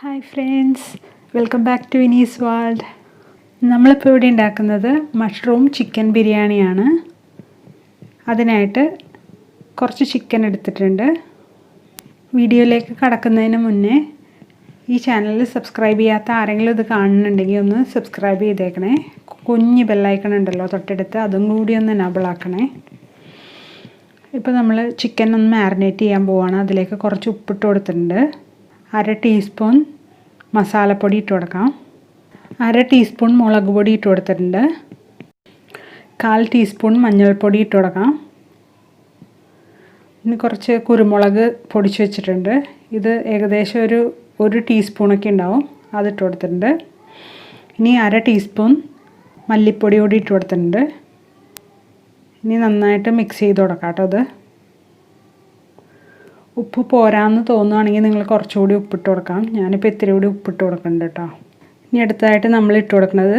Hi friends, welcome back to Vinee's world. നമ്മളിപ്പോൾ ഇവിടെ ഉണ്ടാക്കുന്നത് മഷ്റൂം ചിക്കൻ ബിരിയാണിയാണ്. അതിനായിട്ട് കുറച്ച് ചിക്കൻ എടുത്തിട്ടുണ്ട്. വീഡിയോയിലേക്ക് കടക്കുന്നതിന് മുന്നേ ഈ ചാനൽ സബ്സ്ക്രൈബ് ചെയ്യാത്ത ആരെങ്കിലും ഇത് കാണുന്നുണ്ടെങ്കിൽ ഒന്ന് സബ്സ്ക്രൈബ് ചെയ്തേക്കണേ. കുഞ്ഞ് ബെല്ലൈക്കൺ ഉണ്ടല്ലോ തൊട്ടടുത്ത്, അതും കൂടി ഒന്ന് എനേബിൾ ആക്കണേ. ഇപ്പോൾ നമ്മൾ ചിക്കൻ ഒന്ന് മാരിനേറ്റ് ചെയ്യാൻ പോവുകയാണ്. അതിലേക്ക് കുറച്ച് ഉപ്പിട്ട് കൊടുത്തിട്ടുണ്ട്. 1/2 ടീസ്പൂൺ മസാലപ്പൊടി ഇട്ട് കൊടുക്കാം. 1/2 ടീസ്പൂൺ മുളക് പൊടി ഇട്ട് കൊടുത്തിട്ടുണ്ട്. 1/4 ടീസ്പൂൺ മഞ്ഞൾപ്പൊടി ഇട്ട് കൊടുക്കാം. ഇനി കുറച്ച് കുരുമുളക് പൊടിച്ച് വെച്ചിട്ടുണ്ട്. ഇത് ഏകദേശം ഒരു ടീസ്പൂണൊക്കെ ഉണ്ടാവും, അതിട്ട് കൊടുത്തിട്ടുണ്ട്. ഇനി 1/2 ടീസ്പൂൺ മല്ലിപ്പൊടി കൂടി ഇട്ട് കൊടുത്തിട്ടുണ്ട്. ഇനി നന്നായിട്ട് മിക്സ് ചെയ്ത് കൊടുക്കാം കേട്ടോ. അത് ഉപ്പ് പോരാന്ന് തോന്നുകയാണെങ്കിൽ നിങ്ങൾ കുറച്ചുകൂടി ഉപ്പിട്ട് കൊടുക്കാം. ഞാനിപ്പോൾ ഇത്തിരി കൂടി ഉപ്പിട്ട് കൊടുക്കുന്നുണ്ട് കേട്ടോ. ഇനി അടുത്തതായിട്ട് നമ്മൾ ഇട്ട് കൊടുക്കുന്നത്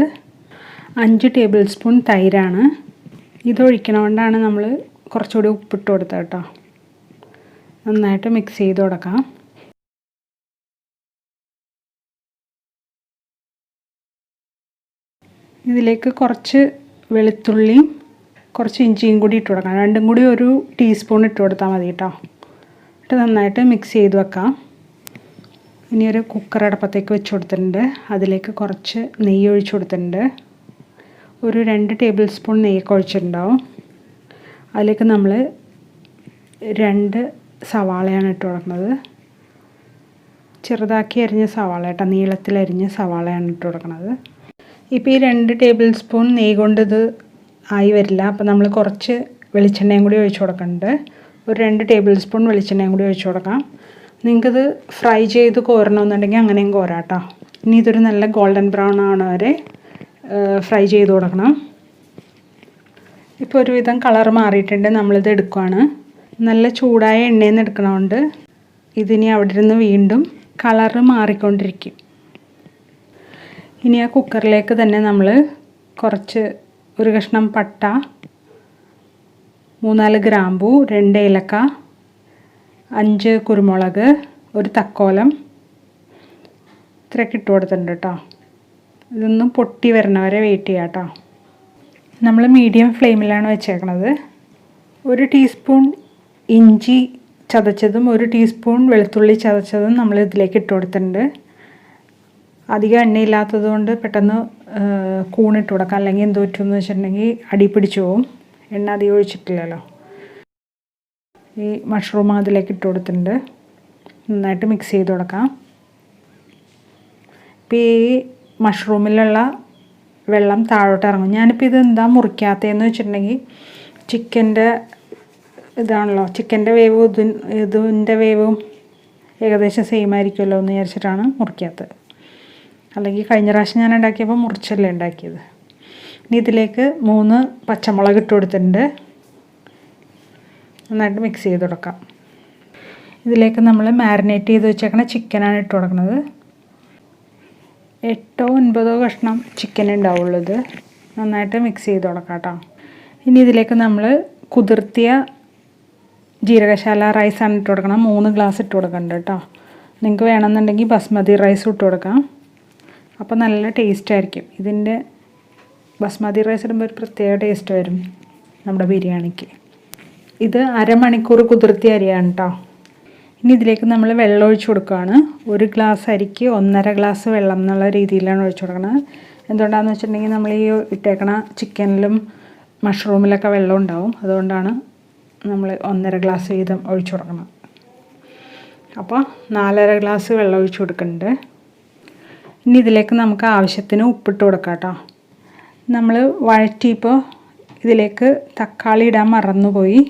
5 ടേബിൾ സ്പൂൺ തൈരാണ്. ഇതൊഴിക്കണതുകൊണ്ടാണ് നമ്മൾ കുറച്ചുകൂടി ഉപ്പിട്ട് കൊടുത്തത് കേട്ടോ. നന്നായിട്ട് മിക്സ് ചെയ്ത് കൊടുക്കാം. ഇതിലേക്ക് കുറച്ച് വെളുത്തുള്ളിയും കുറച്ച് ഇഞ്ചിയും കൂടി ഇട്ട് കൊടുക്കാം. രണ്ടും കൂടി 1 ടീസ്പൂൺ ഇട്ട് കൊടുത്താൽ മതി കേട്ടോ. ഇട്ട് നന്നായിട്ട് മിക്സ് ചെയ്ത് വെക്കാം. ഇനി ഒരു കുക്കർ അടപ്പത്തേക്ക് വെച്ച് കൊടുത്തിട്ടുണ്ട്. അതിലേക്ക് കുറച്ച് നെയ്യ് ഒഴിച്ച് കൊടുത്തിട്ടുണ്ട്. ഒരു 2 ടേബിൾ സ്പൂൺ നെയ്യൊക്കെ ഒഴിച്ചിട്ടുണ്ടാവും. അതിലേക്ക് നമ്മൾ 2 സവാളയാണ് ഇട്ട് കൊടുക്കുന്നത്. ചെറുതാക്കി അരിഞ്ഞ സവാള കേട്ടോ, നീളത്തിൽ അരിഞ്ഞ സവാളയാണ് ഇട്ട് കൊടുക്കുന്നത്. ഇപ്പോൾ ഈ 2 ടേബിൾ സ്പൂൺ നെയ്യ് കൊണ്ട് ഇത് ആയി വരില്ല. അപ്പോൾ നമ്മൾ കുറച്ച് വെളിച്ചെണ്ണയും കൂടി ഒഴിച്ച് കൊടുക്കുന്നുണ്ട്. ഒരു 2 ടേബിൾ സ്പൂൺ വെളിച്ചെണ്ണയും കൂടി ഒഴിച്ച് കൊടുക്കാം. നിങ്ങൾക്കിത് ഫ്രൈ ചെയ്ത് കോരണമെന്നുണ്ടെങ്കിൽ അങ്ങനെയും കോരാം കേട്ടോ. ഇനി ഇതൊരു നല്ല ഗോൾഡൻ ബ്രൗൺ ആണ് വരെ ഫ്രൈ ചെയ്ത് കൊടുക്കണം. ഇപ്പോൾ ഒരുവിധം കളർ മാറിയിട്ടുണ്ട്. നമ്മളിത് എടുക്കുകയാണ്. നല്ല ചൂടായ എണ്ണയിൽ നിന്ന് എടുക്കണതുകൊണ്ട് ഇതിനി അവിടെ ഇരുന്ന് വീണ്ടും കളറ് മാറിക്കൊണ്ടിരിക്കും. ഇനി ആ കുക്കറിലേക്ക് തന്നെ നമ്മൾ കുറച്ച് ഒരു കഷ്ണം പട്ട, 3-4 ഗ്രാമ്പൂ, 2 ഏലക്ക, 5 കുരുമുളക്, ഒരു തക്കോലം ഇത്രയൊക്കെ ഇട്ട് കൊടുത്തിട്ടുണ്ട് കേട്ടോ. ഇതൊന്നും പൊട്ടി വരണവരെ വെയിറ്റ് ചെയ്യാം കേട്ടോ. നമ്മൾ മീഡിയം ഫ്ലെയിമിലാണ് വെച്ചേക്കണത്. 1 ടീസ്പൂൺ ഇഞ്ചി ചതച്ചതും 1 ടീസ്പൂൺ വെളുത്തുള്ളി ചതച്ചതും നമ്മൾ ഇതിലേക്ക് ഇട്ട് കൊടുത്തിട്ടുണ്ട്. അധികം എണ്ണയില്ലാത്തത് കൊണ്ട് പെട്ടെന്ന് കൂണിട്ട് കൊടുക്കാം. അല്ലെങ്കിൽ എന്ത് പറ്റുമെന്ന് വെച്ചിട്ടുണ്ടെങ്കിൽ അടി പിടിച്ചു പോവും. എണ്ണ അധികം ഒഴിച്ചിട്ടില്ലല്ലോ. ഈ മഷ്റൂം അതിലേക്ക് ഇട്ട് കൊടുത്തിട്ടുണ്ട്. നന്നായിട്ട് മിക്സ് ചെയ്ത് കൊടുക്കാം. ഇപ്പോൾ ഈ മഷ്റൂമിലുള്ള വെള്ളം താഴോട്ട് ഇറങ്ങും. ഞാനിപ്പോൾ ഇത് എന്താ മുറിക്കാത്തതെന്ന് വെച്ചിട്ടുണ്ടെങ്കിൽ ചിക്കൻ്റെ ഇതാണല്ലോ, ചിക്കൻ്റെ വേവും ഇതിൻ്റെ വേവും ഏകദേശം സെയിം ആയിരിക്കുമല്ലോ എന്ന് വിചാരിച്ചിട്ടാണ് മുറിക്കാത്തത്. അല്ലെങ്കിൽ കഴിഞ്ഞ പ്രാവശ്യം ഞാൻ ഉണ്ടാക്കിയപ്പോൾ മുറിച്ചല്ലേ ഉണ്ടാക്കിയത്. ഇനി ഇതിലേക്ക് 3 പച്ചമുളക് ഇട്ട് കൊടുത്തിട്ടുണ്ട്. നന്നായിട്ട് മിക്സ് ചെയ്ത് കൊടുക്കാം. ഇതിലേക്ക് നമ്മൾ മാരിനേറ്റ് ചെയ്ത് വെച്ചേക്കണ ചിക്കനാണ് ഇട്ട് കൊടുക്കുന്നത്. 8-9 കഷ്ണം ചിക്കൻ ഉണ്ടാവുള്ളൂ. ഇത് നന്നായിട്ട് മിക്സ് ചെയ്ത് കൊടുക്കാം കേട്ടോ. ഇനി ഇതിലേക്ക് നമ്മൾ കുതിർത്തിയ ജീരകശാല റൈസാണ് ഇട്ട് കൊടുക്കണം. 3 ഗ്ലാസ് ഇട്ട് കൊടുക്കുന്നുണ്ട് കേട്ടോ. നിങ്ങൾക്ക് വേണമെന്നുണ്ടെങ്കിൽ ബസ്മതി റൈസ് ഇട്ട് കൊടുക്കാം. അപ്പോൾ നല്ല ടേസ്റ്റ് ആയിരിക്കും. ഇതിൻ്റെ ബസ്മതി റൈസ് ഇടുമ്പോൾ ഒരു പ്രത്യേക ടേസ്റ്റ് വരും നമ്മുടെ ബിരിയാണിക്ക്. ഇത് അരമണിക്കൂർ കുതിർത്തിയ അരിയാണ് കേട്ടോ. ഇനി ഇതിലേക്ക് നമ്മൾ വെള്ളം ഒഴിച്ച് കൊടുക്കുകയാണ്. 1 ഗ്ലാസ് അരിക്ക് 1.5 ഗ്ലാസ് വെള്ളം എന്നുള്ള രീതിയിലാണ് ഒഴിച്ച് കൊടുക്കുന്നത്. എന്തുകൊണ്ടാണെന്ന് വെച്ചിട്ടുണ്ടെങ്കിൽ നമ്മൾ ഈ ഇട്ടേക്കണ ചിക്കനിലും മഷ്റൂമിലൊക്കെ വെള്ളം ഉണ്ടാവും. അതുകൊണ്ടാണ് നമ്മൾ 1.5 ഗ്ലാസ് വീതം ഒഴിച്ച് കൊടുക്കണം. അപ്പോൾ 4.5 ഗ്ലാസ് വെള്ളം ഒഴിച്ച് കൊടുക്കുന്നുണ്ട്. ഇനി ഇതിലേക്ക് നമുക്ക് ആവശ്യത്തിന് ഉപ്പിട്ട് കൊടുക്കാം കേട്ടോ. നമ്മൾ വഴറ്റിയപ്പോൾ ഇതിലേക്ക് തക്കാളി ഇടാൻ മറന്നുപോയി.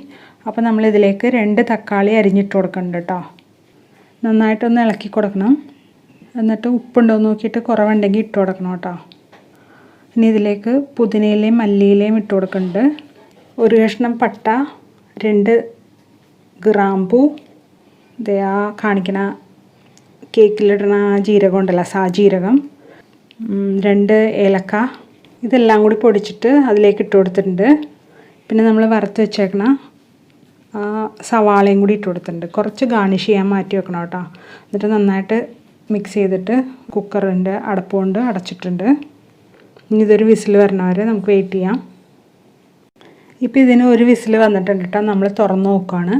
അപ്പോൾ നമ്മൾ ഇതിലേക്ക് 2 തക്കാളി അരിഞ്ഞിട്ട് കൊടുക്കുന്നുണ്ട് കേട്ടോ. നന്നായിട്ടൊന്ന് ഇളക്കി കൊടുക്കണം. എന്നിട്ട് ഉപ്പുണ്ടോ എന്ന് നോക്കിയിട്ട് കുറവുണ്ടെങ്കിൽ ഇട്ട് കൊടുക്കണം കേട്ടോ. ഇനി ഇതിലേക്ക് പുതിനയിലയും മല്ലിയിലയും ഇട്ട് കൊടുക്കുന്നുണ്ട്. 1 കഷ്ണം പട്ട, 2 ഗ്രാമ്പൂ, ആ കാണിക്കണ കേക്കിലിടണ ജീരകം ഉണ്ടല്ലോ, സാജീരകം, 2 ഏലക്ക, ഇതെല്ലാം കൂടി പൊടിച്ചിട്ട് അതിലേക്ക് ഇട്ട് കൊടുത്തിട്ടുണ്ട്. പിന്നെ നമ്മൾ വറുത്ത് വെച്ചേക്കണ സവാളയും കൂടി ഇട്ട് കൊടുത്തിട്ടുണ്ട്. കുറച്ച് ഗാർണിഷ് ചെയ്യാൻ മാറ്റി വെക്കണം കേട്ടോ. എന്നിട്ട് നന്നായിട്ട് മിക്സ് ചെയ്തിട്ട് കുക്കറിൻ്റെ അടപ്പ് കൊണ്ട് അടച്ചിട്ടുണ്ട്. ഇനി ഇതൊരു വിസിൽ വരണ വരെ നമുക്ക് വെയിറ്റ് ചെയ്യാം. ഇപ്പോൾ ഇതിന് ഒരു വിസിൽ വന്നിട്ടുണ്ട് കേട്ടോ. നമ്മൾ തുറന്ന് നോക്കുകയാണ്.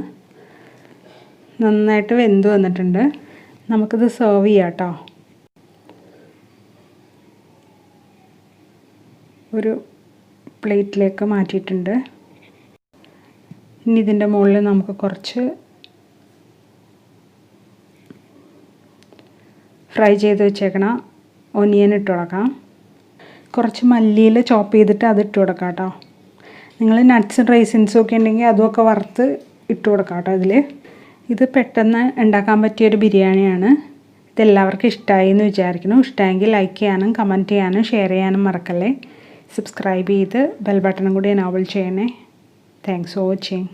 നന്നായിട്ട് വെന്ത് വന്നിട്ടുണ്ട്. നമുക്കിത് സെർവ് ചെയ്യാം കേട്ടോ. ഒരു പ്ലേറ്റിലേക്ക് മാറ്റിയിട്ടുണ്ട്. ഇനി ഇതിൻ്റെ മുകളിൽ നമുക്ക് കുറച്ച് ഫ്രൈ ചെയ്ത് വെച്ചേക്കണ ഒനിയൻ ഇട്ട് കൊടുക്കാം. കുറച്ച് മല്ലിയില ചോപ്പ് ചെയ്തിട്ട് അത് ഇട്ട് കൊടുക്കാം കേട്ടോ. നിങ്ങൾ നട്ട്സും റൈസിൻസും ഒക്കെ ഉണ്ടെങ്കിൽ അതുമൊക്കെ വറുത്ത് ഇട്ട് കൊടുക്കാം കേട്ടോ ഇതിൽ. ഇത് പെട്ടെന്ന് ഉണ്ടാക്കാൻ പറ്റിയൊരു ബിരിയാണിയാണ്. ഇതെല്ലാവർക്കും ഇഷ്ടമായി എന്ന് വിചാരിക്കുന്നു. ഇഷ്ടമെങ്കിൽ ലൈക്ക് ചെയ്യാനും കമൻറ്റ് ചെയ്യാനും ഷെയർ ചെയ്യാനും മറക്കല്ലേ. സബ്സ്ക്രൈബ് ചെയ്ത് ബെൽ ബട്ടണും കൂടി എനേബിൾ ചെയ്യണേ. Thanks for watching.